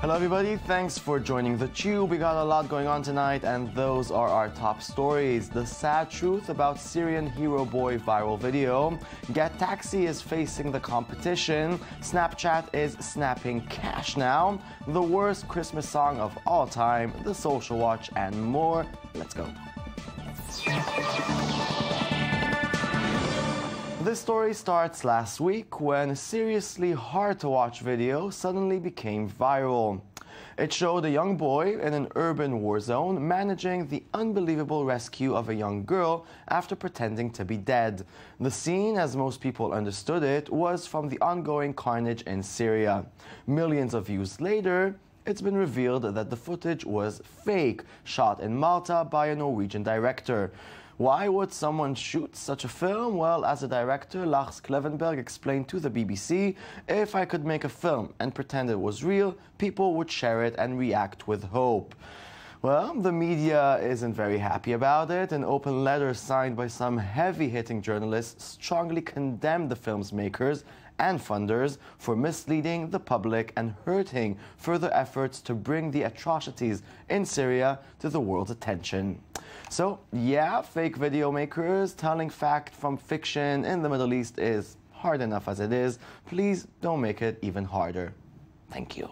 Hello everybody, thanks for joining theTUBE. We got a lot going on tonight and those are our top stories. The sad truth about Syrian hero boy viral video. Get Taxi is facing the competition. Snapchat is snapping cash now. The worst Christmas song of all time, The Social Watch, and more. Let's go. This story starts last week when a seriously hard-to-watch video suddenly became viral. It showed a young boy in an urban war zone managing the unbelievable rescue of a young girl after pretending to be dead. The scene, as most people understood it, was from the ongoing carnage in Syria. Millions of views later, it's been revealed that the footage was fake, shot in Malta by a Norwegian director. Why would someone shoot such a film? Well, as a director, Lars Klevenberg explained to the BBC, if I could make a film and pretend it was real, people would share it and react with hope. Well, the media isn't very happy about it. An open letter signed by some heavy-hitting journalists strongly condemned the film's makers and funders for misleading the public and hurting further efforts to bring the atrocities in Syria to the world's attention. So, yeah, fake video makers telling fact from fiction in the Middle East is hard enough as it is. Please don't make it even harder. Thank you.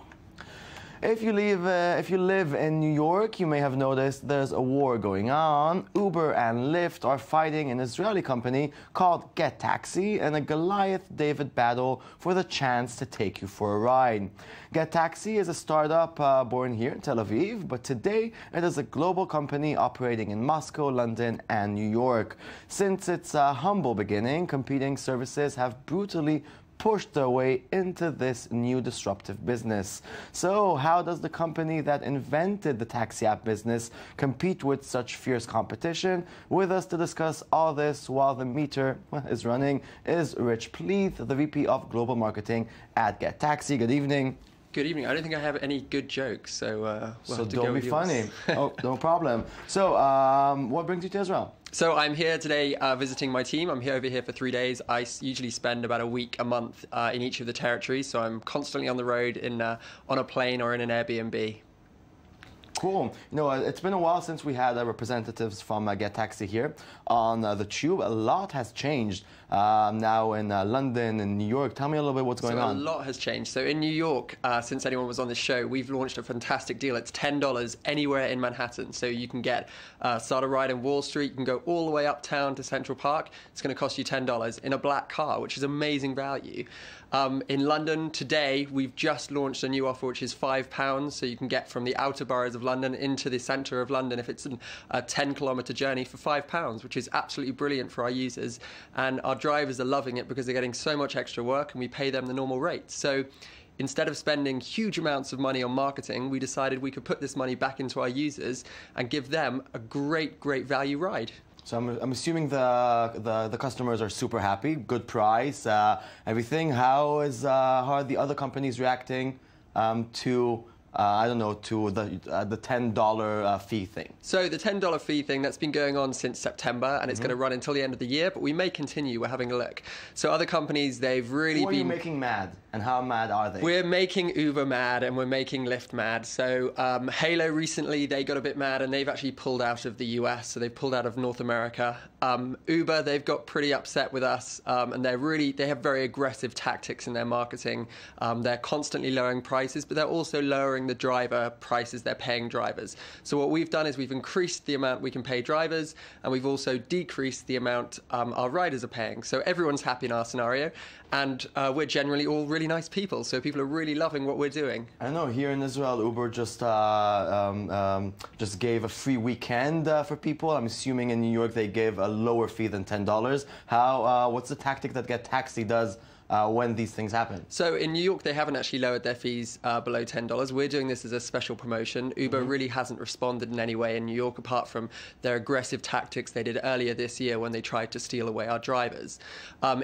If you live in New York, you may have noticed there's a war going on. Uber and Lyft are fighting an Israeli company called Get Taxi in a Goliath-David battle for the chance to take you for a ride. Get Taxi is a startup born here in Tel Aviv, but today it is a global company operating in Moscow, London, and New York. Since its humble beginning, competing services have brutally pushed their way into this new disruptive business. So how does the company that invented the taxi app business compete with such fierce competition? With us to discuss all this while the meter is running is Rich Pleath, the VP of Global Marketing at Get Taxi. Good evening. Good evening. I don't think I have any good jokes, so we'll have to don't go be with funny. Oh, no problem. So what brings you to Israel? So I'm here today visiting my team. I'm over here for 3 days. I usually spend about a week, a month in each of the territories. So I'm constantly on the road on a plane or in an Airbnb. Cool. You know, it's been a while since we had representatives from Get Taxi here on theTUBE. A lot has changed now in London and New York. Tell me a little bit what's going on. A lot has changed. So in New York, since anyone was on this show, we've launched a fantastic deal. It's $10 anywhere in Manhattan. So you can start a ride in Wall Street. You can go all the way uptown to Central Park. It's going to cost you $10 in a black car, which is amazing value. In London today, we've just launched a new offer, which is £5. So you can get from the outer boroughs of London into the centre of London if it's a 10-kilometre journey for £5, which is absolutely brilliant for our users. And our drivers are loving it because they're getting so much extra work and we pay them the normal rate. So instead of spending huge amounts of money on marketing, we decided we could put this money back into our users and give them a great, great value ride. So I'm assuming the customers are super happy, good price, everything. How are the other companies reacting to I don't know, to the $10 fee thing? So the $10 fee thing, that's been going on since September, and it's going to run until the end of the year, but we may continue. We're having a look. So other companies, they've really Who are you making mad, and how mad are they? We're making Uber mad, and we're making Lyft mad. So Halo recently, they got a bit mad, and they've actually pulled out of the US, so they've pulled out of North America. Uber, they've got pretty upset with us, and they have very aggressive tactics in their marketing. They're constantly lowering prices, but they're also lowering the driver prices they're paying drivers. So what we've done is we've increased the amount we can pay drivers, and we've also decreased the amount our riders are paying. So everyone's happy in our scenario, and we're generally all really nice people, so people are really loving what we're doing. I know here in Israel, Uber just gave a free weekend for people. I'm assuming in New York they gave a lower fee than $10. What's the tactic that Get Taxi does when these things happen? So in New York, they haven't actually lowered their fees below $10. We're doing this as a special promotion. Uber really hasn't responded in any way in New York, apart from their aggressive tactics they did earlier this year when they tried to steal away our drivers.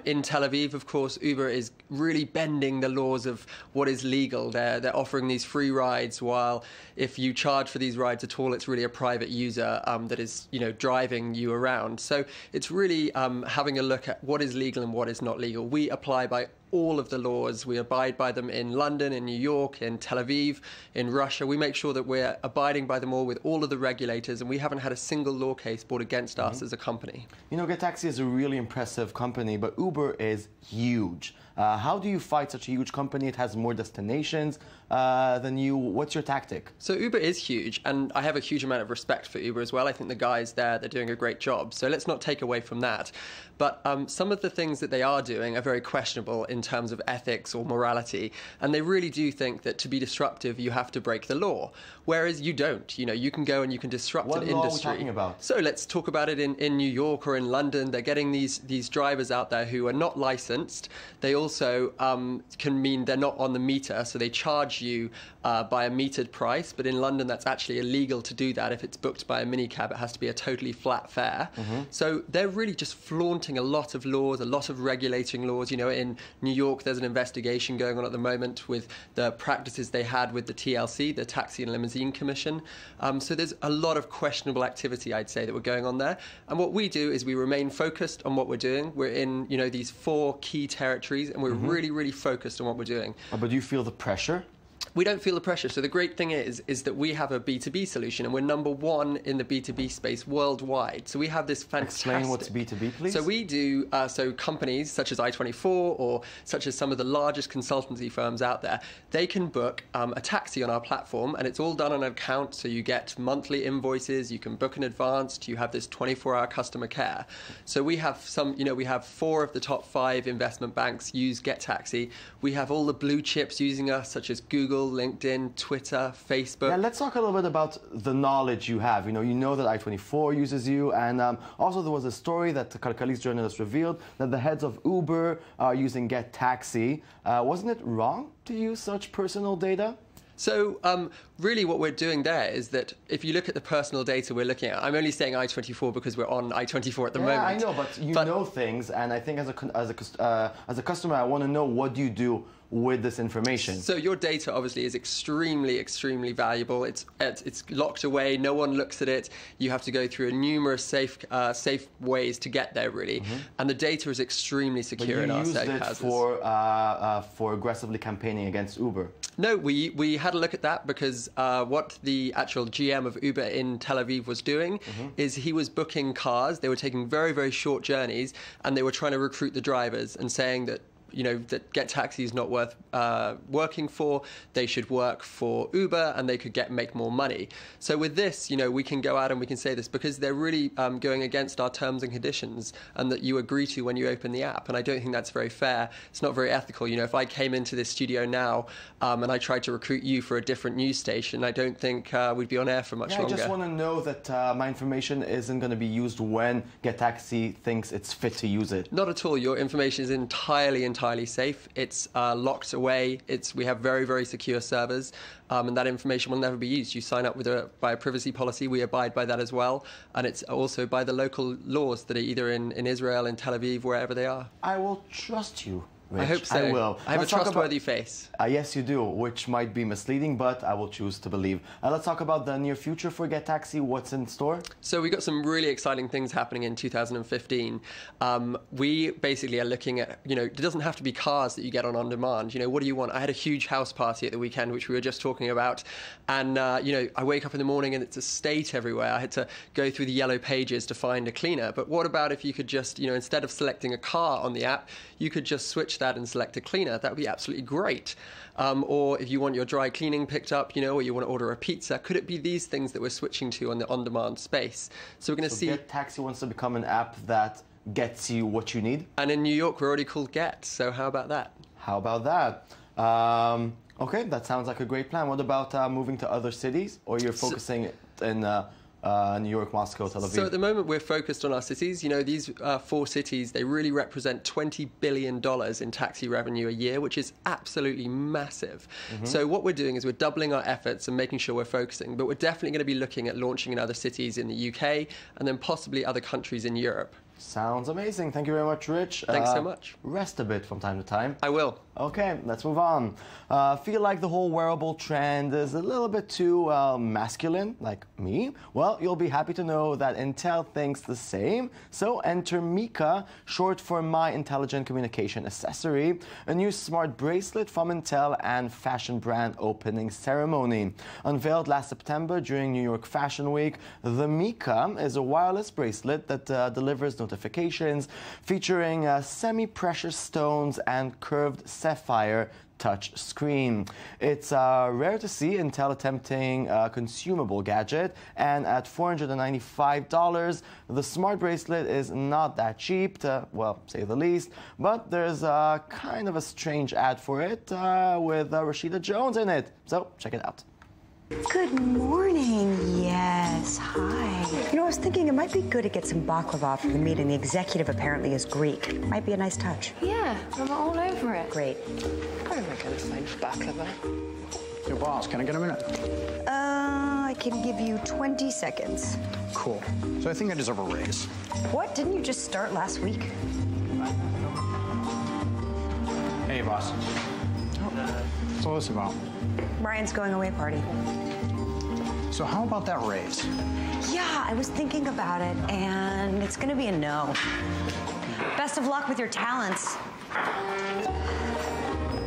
In Tel Aviv, of course, Uber is really bending the laws of what is legal. They're offering these free rides, while if you charge for these rides at all, it's really a private user that is, driving you around. So it's really having a look at what is legal and what is not legal. We apply by all of the laws. We abide by them in London, in New York, in Tel Aviv, in Russia. We make sure that we're abiding by them all with all of the regulators, and we haven't had a single law case brought against us as a company. GetTaxi is a really impressive company, but Uber is huge. How do you fight such a huge company? It has more destinations than you. What's your tactic? So Uber is huge, and I have a huge amount of respect for Uber as well. I think the guys there, they're doing a great job. So let's not take away from that. But some of the things that they are doing are very questionable in terms of ethics or morality. And they really do think that to be disruptive, you have to break the law. Whereas you don't. You can go and you can disrupt an industry. What law are we talking about? So let's talk about it in New York or in London. They're getting these drivers out there who are not licensed. They also can mean they're not on the meter, so they charge you by a metered price. But in London, that's actually illegal to do that. If it's booked by a minicab, it has to be a totally flat fare. So they're really just flaunting a lot of laws, a lot of regulating laws. In New York, there's an investigation going on at the moment with the practices they had with the TLC, the Taxi and Limousine Commission. So there's a lot of questionable activity, I'd say, that we're going on there. And what we do is we remain focused on what we're doing. We're in, these 4 key territories, and we're really, really focused on what we're doing. But do you feel the pressure? We don't feel the pressure. So the great thing is that we have a B2B solution, and we're number 1 in the B2B space worldwide. So we have this fantastic... Explain what's B2B, please. So we do, so companies such as I-24 or such as some of the largest consultancy firms out there, they can book a taxi on our platform, and it's all done on an account. So you get monthly invoices, you can book in advance, you have this 24-hour customer care. So we have we have 4 of the top 5 investment banks use GetTaxi. We have all the blue chips using us, such as Google, LinkedIn, Twitter, Facebook. Yeah, let's talk a little bit about the knowledge you have. You know that I-24 uses you, and also there was a story that Kalkali's journalist revealed that the heads of Uber are using GetTaxi. Wasn't it wrong to use such personal data? So really what we're doing there is that if you look at the personal data we're looking at, I'm only saying I-24 because we're on I-24 at the moment. Yeah, I know, but you know things, and I think as a customer, I want to know what do you do with this information. So your data obviously is extremely, extremely valuable. It's locked away. No one looks at it. You have to go through numerous safe ways to get there, really. And the data is extremely secure in our safe houses. But you used it for aggressively campaigning against Uber. No, we had a look at that because what the actual GM of Uber in Tel Aviv was doing is he was booking cars. They were taking very, very short journeys, and they were trying to recruit the drivers and saying that that GetTaxi is not worth working for. They should work for Uber, and they could make more money. So with this, we can go out and we can say this because they're really going against our terms and conditions, and that you agree to when you open the app. And I don't think that's very fair. It's not very ethical. If I came into this studio now and I tried to recruit you for a different news station, I don't think we'd be on air for much longer. I just want to know that my information isn't going to be used when GetTaxi thinks it's fit to use it. Not at all. Your information is entirely safe. It's locked away. We have very, very secure servers, and that information will never be used. You sign up by a privacy policy. We abide by that as well, and it's also by the local laws that are either in Israel, in Tel Aviv, wherever they are. I will trust you, Rich. I hope so. I will. I have a trustworthy face. Yes, you do, which might be misleading, but I will choose to believe. Let's talk about the near future for GetTaxi. What's in store? So we got some really exciting things happening in 2015. We basically are looking at, it doesn't have to be cars that you get on demand. What do you want? I had a huge house party at the weekend, which we were just talking about. And, I wake up in the morning and it's a state everywhere. I had to go through the yellow pages to find a cleaner. But what about if you could just, instead of selecting a car on the app, you could just switch that and select a cleaner? That would be absolutely great. Or if you want your dry cleaning picked up, or you want to order a pizza, could it be these things that we're switching to on the on-demand space? So we're going to see... GetTaxi wants to become an app that gets you what you need? And in New York, we're already called Get, so how about that? How about that? Okay, that sounds like a great plan. What about moving to other cities? Or you're focusing in New York, Moscow, Tel Aviv? So at the moment, we're focused on our cities. You know, these 4 cities, they really represent $20 billion in taxi revenue a year, which is absolutely massive. So what we're doing is we're doubling our efforts and making sure we're focusing, but we're definitely going to be looking at launching in other cities in the UK and then possibly other countries in Europe. Sounds amazing. Thank you very much, Rich. Thanks so much. Rest a bit from time to time. I will. Okay, let's move on. Feel like the whole wearable trend is a little bit too masculine, like me? Well, you'll be happy to know that Intel thinks the same. So enter Mica, short for My Intelligent Communication Accessory, a new smart bracelet from Intel and fashion brand opening ceremony. Unveiled last September during New York Fashion Week, the Mica is a wireless bracelet that delivers notifications featuring semi-precious stones and curved sapphire touch screen. It's rare to see Intel attempting a consumable gadget, and at $495, the smart bracelet is not that cheap, to, well, say the least, but there's kind of a strange ad for it with Rashida Jones in it, so check it out. Good morning. Yes, hi. You know, I was thinking it might be good to get some baklava for the meeting. The executive apparently is Greek. Might be a nice touch. Yeah, I'm all over it. Great. Where am I going to find baklava? Yo, boss, can I get a minute? I can give you 20 seconds. Cool. So I think I deserve a raise. What? Didn't you just start last week? Hey, boss. What's all this about? Ryan's going away party. So how about that raise? Yeah, I was thinking about it, and it's gonna be a no. Best of luck with your talents.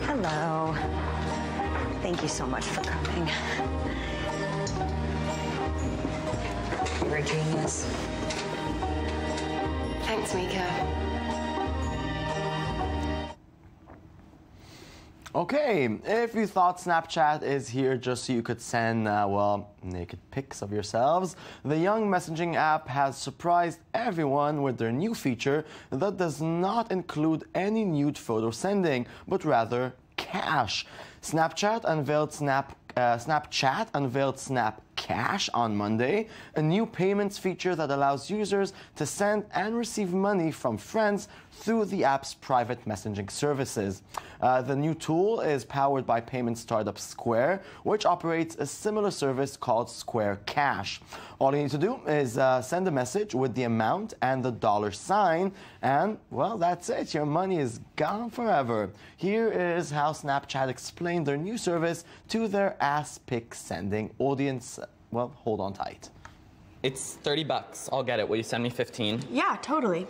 Hello. Thank you so much for coming. You're a genius. Thanks, Mika. Okay, if you thought Snapchat is here just so you could send, well, naked pics of yourselves, the young messaging app has surprised everyone with their new feature that does not include any nude photo sending, but rather cash. Snapchat unveiled Snapchat unveiled Snap Cash on Monday, a new payments feature that allows users to send and receive money from friends through the app's private messaging services. The new tool is powered by payment startup Square, which operates a similar service called Square Cash. All you need to do is send a message with the amount and the $sign, and, well, that's it. Your money is gone forever. Here is how Snapchat explained their new service to their ass pic sending audience. Well, hold on tight. It's $30. I'll get it. Will you send me 15? Yeah, totally.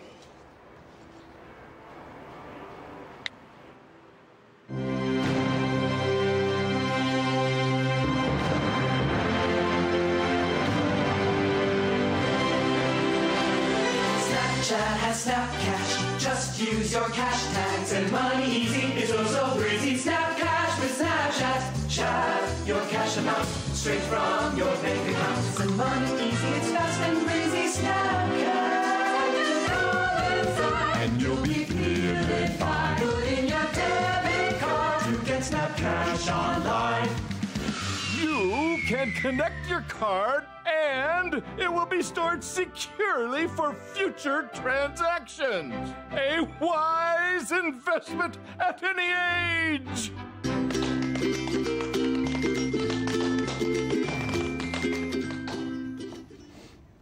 Snapchat has Snap Cash. Just use your cash tags and money easy. It's so breezy. Snap Cash with Snapchat. Chat your cash amount straight from your bank account. Send money easy. It's fast and breezy. Snap Cash. And you'll be feeling fine. Put in your debit card to get Snap Cash online. You can connect your card and it will be stored securely for future transactions. A wise investment at any age.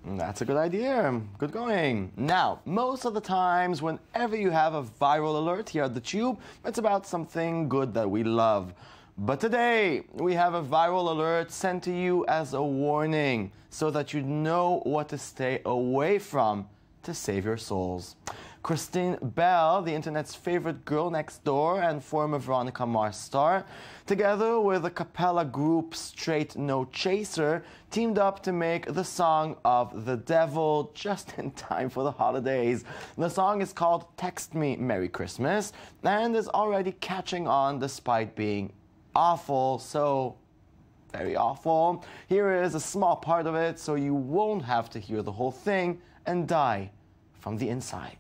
That's a good idea. Good going. Now, most of the times, whenever you have a viral alert here at the Tube, it's about something good that we love. But today, we have a viral alert sent to you as a warning so that you know what to stay away from to save your souls. Christine Bell, the internet's favorite girl next door and former Veronica Mars star, together with a cappella group Straight No Chaser, teamed up to make the Song of the Devil just in time for the holidays. The song is called Text Me Merry Christmas and is already catching on despite being awful, so very awful. Here is a small part of it so you won't have to hear the whole thing and die from the inside.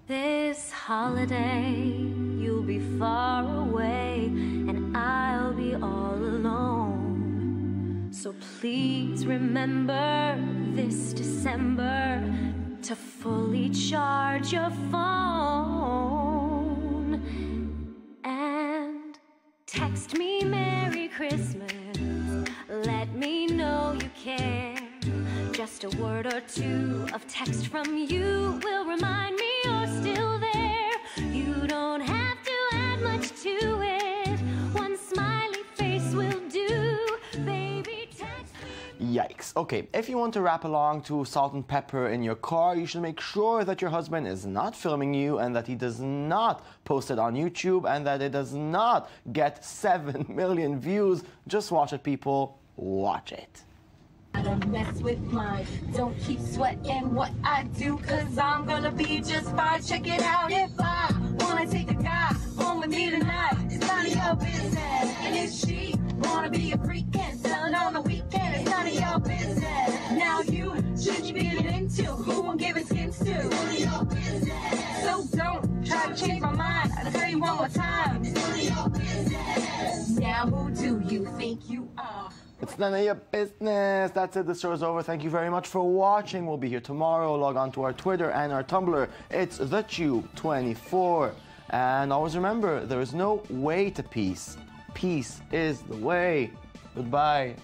This holiday, you'll be far away, and I'll be all alone. So please remember this December to fully charge your phone and text me Merry Christmas. Let me know you care. Just a word or two of text from you will remind me you're still there. You don't have to add much to it. One smiley face will do. Baby, text me. Yikes. Okay, if you want to rap along to Salt and Pepper in your car, you should make sure that your husband is not filming you and that he does not post it on YouTube and that it does not get 7 million views. Just watch it, people. Watch it. I don't mess with mine. Don't keep sweating what I do, cause I'm gonna be just fine. Check it out. If I wanna take a guy home with me tonight, it's none of your business. And if she wanna be a freak and sell it on the weekend, it's none of your business. Now you should be getting into who I'm giving skins to. It's none of your business. So don't try to change my mind. I'll tell you one more time. It's none of your business. Now who do you think you are? It's none of your business. That's it. The show is over. Thank you very much for watching. We'll be here tomorrow. Log on to our Twitter and our Tumblr. It's TheTube24. And always remember, there is no way to peace. Peace is the way. Goodbye.